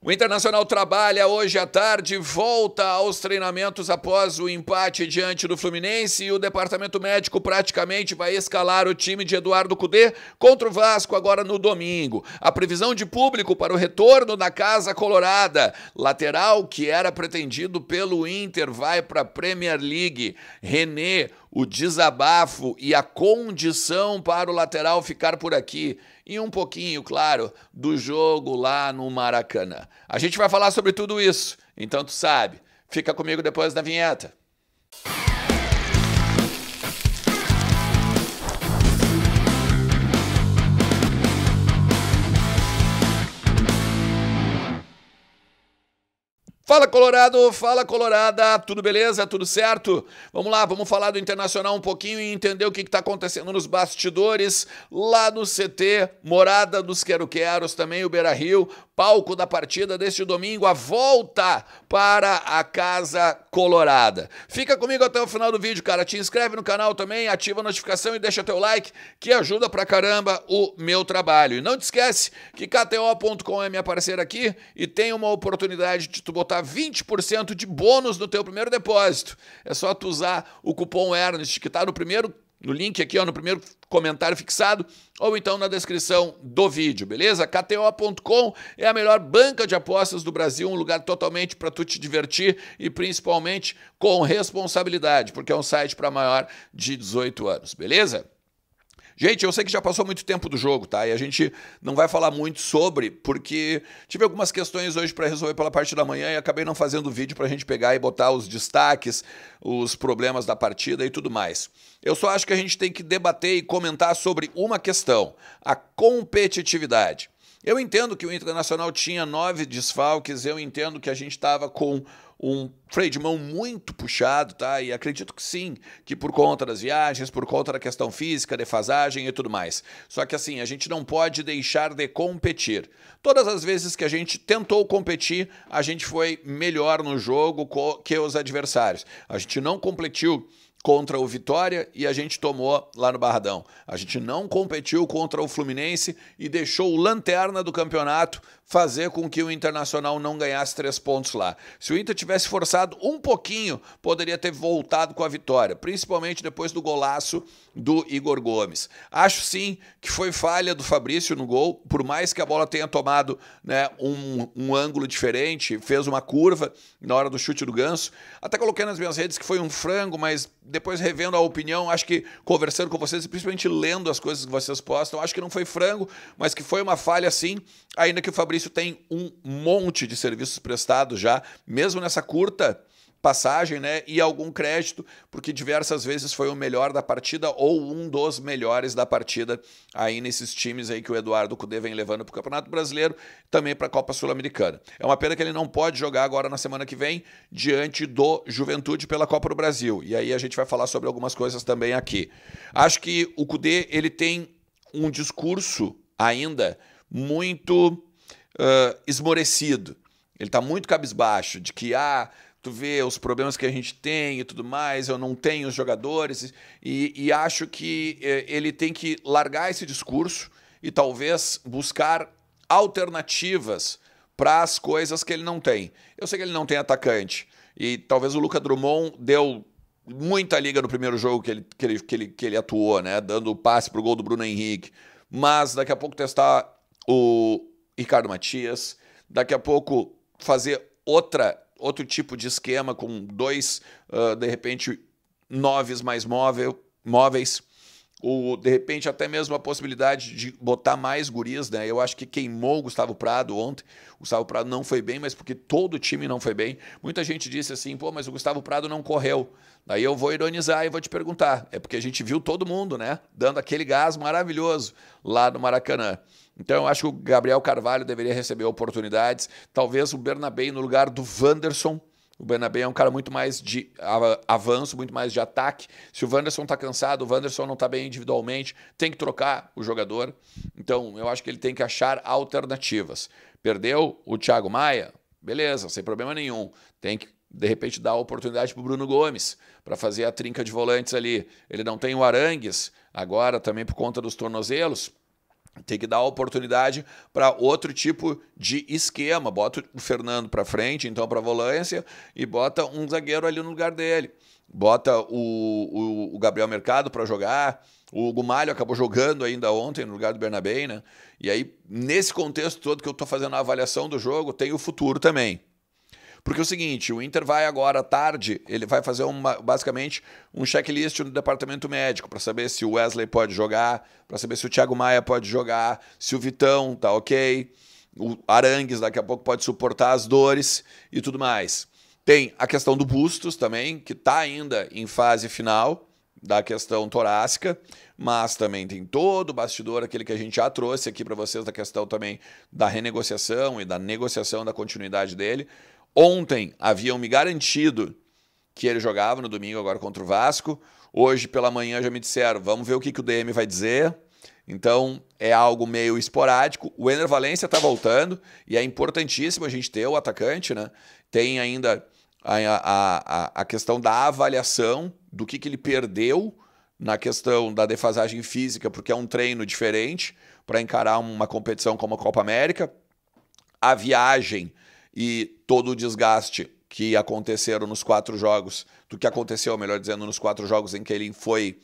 O Internacional trabalha hoje à tarde, volta aos treinamentos após o empate diante do Fluminense e o departamento médico praticamente vai escalar o time de Eduardo Cudê contra o Vasco agora no domingo. A previsão de público para o retorno da Casa Colorada. Lateral que era pretendido pelo Inter vai para a Premier League. René, o desabafo e a condição para o lateral ficar por aqui. E um pouquinho, claro, do jogo lá no Maracanã. A gente vai falar sobre tudo isso, então tu sabe. Fica comigo depois da vinheta. Fala Colorado, fala Colorada, tudo beleza, tudo certo? Vamos lá, vamos falar do Internacional um pouquinho e entender o que está acontecendo nos bastidores, lá no CT, morada dos Quero-Queros, também o Beira-Rio, palco da partida deste domingo, a volta para a Casa Colorada. Fica comigo até o final do vídeo, cara, te inscreve no canal também, ativa a notificação e deixa teu like, que ajuda pra caramba o meu trabalho. E não te esquece que KTO.com é minha parceira aqui e tem uma oportunidade de tu botar 20% de bônus no teu primeiro depósito. É só tu usar o cupom Ernest, que tá no link aqui, ó, no primeiro comentário fixado, ou então na descrição do vídeo, beleza? KTO.com é a melhor banca de apostas do Brasil, um lugar totalmente para tu te divertir e principalmente com responsabilidade, porque é um site para maior de 18 anos, beleza? Gente, eu sei que já passou muito tempo do jogo, tá? E a gente não vai falar muito sobre, porque tive algumas questões hoje para resolver pela parte da manhã e acabei não fazendo vídeo para a gente pegar e botar os destaques, os problemas da partida e tudo mais. Eu só acho que a gente tem que debater e comentar sobre uma questão, a competitividade. Eu entendo que o Internacional tinha 9 desfalques, eu entendo que a gente estava com um freio de mão muito puxado, tá? E acredito que sim, que por conta das viagens, por conta da questão física, defasagem e tudo mais. Só que assim, a gente não pode deixar de competir. Todas as vezes que a gente tentou competir, a gente foi melhor no jogo que os adversários. A gente não competiu contra o Vitória e a gente tomou lá no Barradão. A gente não competiu contra o Fluminense e deixou o lanterna do campeonato fazer com que o Internacional não ganhasse 3 pontos lá. Se o Inter tivesse forçado um pouquinho, poderia ter voltado com a vitória, principalmente depois do golaço do Igor Gomes. Acho sim que foi falha do Fabrício no gol, por mais que a bola tenha tomado, né, um ângulo diferente, fez uma curva na hora do chute do Ganso. Até coloquei nas minhas redes que foi um frango, mas depois revendo a opinião, acho que conversando com vocês e principalmente lendo as coisas que vocês postam, acho que não foi frango, mas que foi uma falha sim, ainda que o Fabrício tem um monte de serviços prestados já, mesmo nessa curta passagem, né, e algum crédito, porque diversas vezes foi o melhor da partida ou um dos melhores da partida aí nesses times aí que o Eduardo Cudê vem levando para o Campeonato Brasileiro, também para a Copa Sul-Americana. É uma pena que ele não pode jogar agora na semana que vem diante do Juventude pela Copa do Brasil, e aí a gente vai falar sobre algumas coisas também aqui. Acho que o Cudê, ele tem um discurso ainda muito esmorecido. Ele está muito cabisbaixo de que, tu vê os problemas que a gente tem e tudo mais, eu não tenho os jogadores, e acho que ele tem que largar esse discurso e talvez buscar alternativas para as coisas que ele não tem. Eu sei que ele não tem atacante, e talvez o Lucas Drummond deu muita liga no primeiro jogo que ele atuou, né, dando o passe para o gol do Bruno Henrique, mas daqui a pouco testar o Ricardo Matias, daqui a pouco fazer outro tipo de esquema com 2, de repente, 9 mais móveis, ou de repente até mesmo a possibilidade de botar mais guris, né? Eu acho que queimou o Gustavo Prado ontem. O Gustavo Prado não foi bem, mas porque todo o time não foi bem. Muita gente disse assim, pô, mas o Gustavo Prado não correu. Daí eu vou ironizar e vou te perguntar. É porque a gente viu todo mundo, né, dando aquele gás maravilhoso lá no Maracanã. Então eu acho que o Gabriel Carvalho deveria receber oportunidades. Talvez o Bernabé no lugar do Wanderson. O Bernabé é um cara muito mais de avanço, muito mais de ataque. Se o Wanderson está cansado, o Wanderson não está bem individualmente, tem que trocar o jogador. Então eu acho que ele tem que achar alternativas. Perdeu o Thiago Maia? Beleza, sem problema nenhum. Tem que, de repente, dar a oportunidade para o Bruno Gomes, para fazer a trinca de volantes ali. Ele não tem o Arangues, agora também por conta dos tornozelos. Tem que dar oportunidade para outro tipo de esquema. Bota o Fernando para frente, então para a volância, e bota um zagueiro ali no lugar dele. Bota o Gabriel Mercado para jogar. O Hugo Malho acabou jogando ainda ontem no lugar do Bernabé, né? E aí, nesse contexto todo que eu estou fazendo a avaliação do jogo, tem o futuro também. Porque é o seguinte, o Inter vai agora à tarde, ele vai fazer basicamente um checklist no departamento médico para saber se o Wesley pode jogar, para saber se o Thiago Maia pode jogar, se o Vitão tá ok, o Arangues daqui a pouco pode suportar as dores e tudo mais. Tem a questão do Bustos também, que está ainda em fase final da questão torácica, mas também tem todo o bastidor, aquele que a gente já trouxe aqui para vocês, da questão também da renegociação e da negociação da continuidade dele. Ontem haviam me garantido que ele jogava no domingo agora contra o Vasco. Hoje pela manhã já me disseram, vamos ver o que o DM vai dizer. Então é algo meio esporádico. O Ener Valencia está voltando e é importantíssimo a gente ter o atacante, né? Tem ainda a questão da avaliação do que ele perdeu na questão da defasagem física, porque é um treino diferente para encarar uma competição como a Copa América. A viagem e todo o desgaste que aconteceram nos 4 jogos, do que aconteceu, melhor dizendo, nos 4 jogos em que ele foi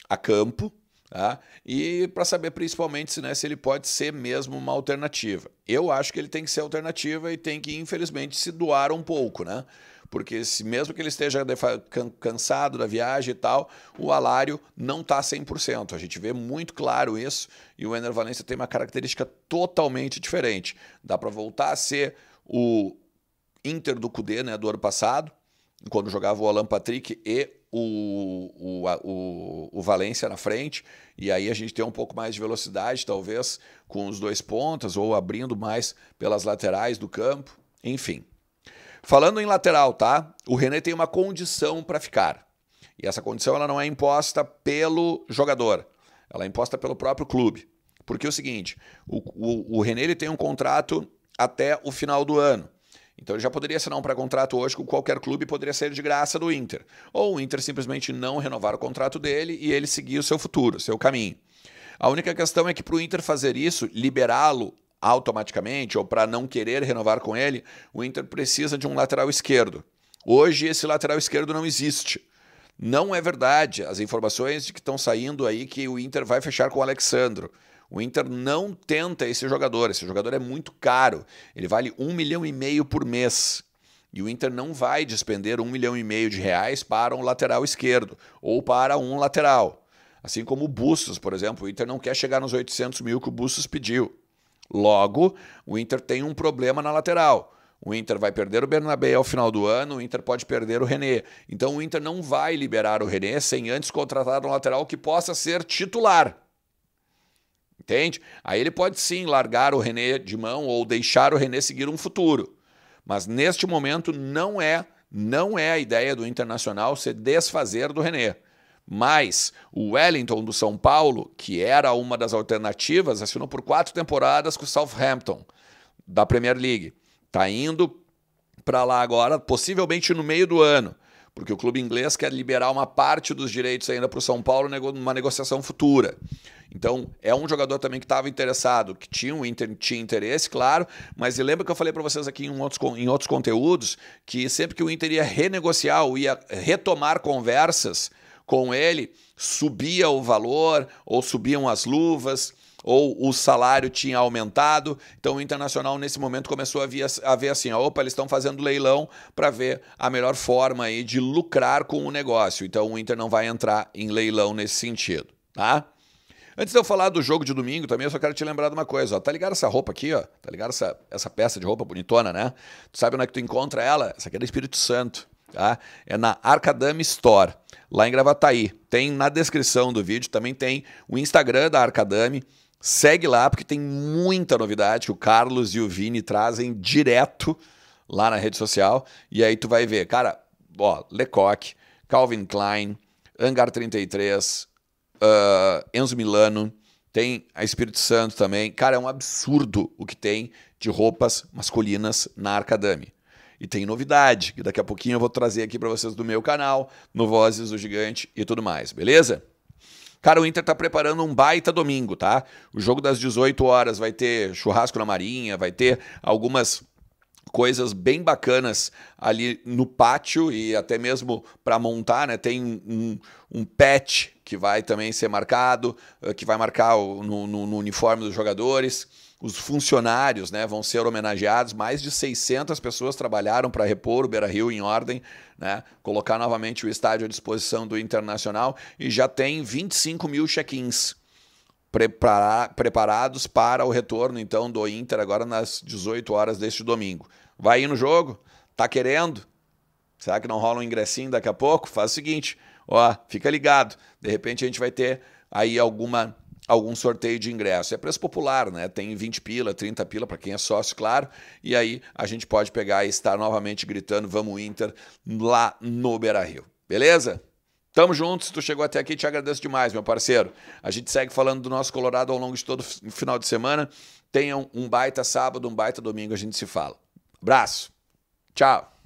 a campo, tá? E para saber principalmente se ele pode ser mesmo uma alternativa. Eu acho que ele tem que ser alternativa e tem que, infelizmente, se doar um pouco, né? Porque mesmo que ele esteja cansado da viagem e tal, o Alário não está 100%. A gente vê muito claro isso e o Ener Valencia tem uma característica totalmente diferente. Dá para voltar a ser o Inter do Kudê, né, do ano passado, quando jogava o Alan Patrick e o Valencia na frente, e aí a gente tem um pouco mais de velocidade, talvez, com os 2 pontas, ou abrindo mais pelas laterais do campo, enfim. Falando em lateral, tá? O René tem uma condição para ficar, e essa condição ela não é imposta pelo jogador, ela é imposta pelo próprio clube, porque é o seguinte, o René ele tem um contrato até o final do ano. Então ele já poderia assinar um pré-contrato hoje com qualquer clube e poderia ser de graça do Inter. Ou o Inter simplesmente não renovar o contrato dele e ele seguir o seu futuro, o seu caminho. A única questão é que para o Inter fazer isso, liberá-lo automaticamente ou para não querer renovar com ele, o Inter precisa de um lateral esquerdo. Hoje esse lateral esquerdo não existe. Não é verdade as informações de que estão saindo aí que o Inter vai fechar com o Alexandro. O Inter não tenta esse jogador é muito caro, ele vale 1,5 milhão por mês. E o Inter não vai despender 1,5 milhão de reais para um lateral esquerdo, ou para um lateral. Assim como o Bustos, por exemplo, o Inter não quer chegar nos 800 mil que o Bustos pediu. Logo, o Inter tem um problema na lateral. O Inter vai perder o Bernabé ao final do ano, o Inter pode perder o René. Então o Inter não vai liberar o René sem antes contratar um lateral que possa ser titular. Entende? Aí ele pode sim largar o René de mão ou deixar o René seguir um futuro. Mas neste momento não é a ideia do Internacional se desfazer do René. Mas o Wellington do São Paulo, que era uma das alternativas, assinou por 4 temporadas com o Southampton da Premier League. Está indo para lá agora, possivelmente no meio do ano, porque o clube inglês quer liberar uma parte dos direitos ainda para o São Paulo numa negociação futura. Então, é um jogador também que estava interessado, que tinha interesse, claro, mas lembra que eu falei para vocês aqui em outros conteúdos que sempre que o Inter ia renegociar ou ia retomar conversas com ele, subia o valor ou subiam as luvas, ou o salário tinha aumentado. Então o Internacional nesse momento começou a ver assim, opa, eles estão fazendo leilão para ver a melhor forma aí de lucrar com o negócio. Então o Inter não vai entrar em leilão nesse sentido, tá? Antes de eu falar do jogo de domingo também, eu só quero te lembrar de uma coisa, ó. Tá ligado essa roupa aqui, ó? Tá ligado essa peça de roupa bonitona, né? Tu sabe onde é que tu encontra ela? Essa aqui é do Espírito Santo, tá? É na Arcadame Store, lá em Gravataí. Tem na descrição do vídeo, também tem o Instagram da Arcadame. Segue lá, porque tem muita novidade que o Carlos e o Vini trazem direto lá na rede social. E aí tu vai ver, cara, ó, Lecoq, Calvin Klein, Hangar 33, Enzo Milano, tem a Espírito Santo também. Cara, é um absurdo o que tem de roupas masculinas na Arcadame. E tem novidade, que daqui a pouquinho eu vou trazer aqui para vocês do meu canal, no Vozes do Gigante e tudo mais, beleza? Cara, o Inter tá preparando um baita domingo, tá? O jogo das 18 horas vai ter churrasco na Marinha, vai ter algumas coisas bem bacanas ali no pátio e até mesmo para montar, né? Tem um patch que vai também ser marcado, que vai marcar no uniforme dos jogadores. Os funcionários, né, vão ser homenageados. Mais de 600 pessoas trabalharam para repor o Beira-Rio em ordem, né, colocar novamente o estádio à disposição do Internacional e já tem 25 mil check-ins preparados para o retorno então do Inter agora nas 18 horas deste domingo. Vai ir no jogo? Tá querendo? Será que não rola um ingressinho daqui a pouco? Faz o seguinte, ó, fica ligado. De repente a gente vai ter aí algum sorteio de ingresso. É preço popular, né? Tem 20 pila, 30 pila para quem é sócio, claro. E aí a gente pode pegar e estar novamente gritando Vamos Inter lá no Beira-Rio. Beleza? Tamo junto, se tu chegou até aqui, te agradeço demais, meu parceiro. A gente segue falando do nosso Colorado ao longo de todo o final de semana. Tenham um baita sábado, um baita domingo, a gente se fala. Abraço, tchau.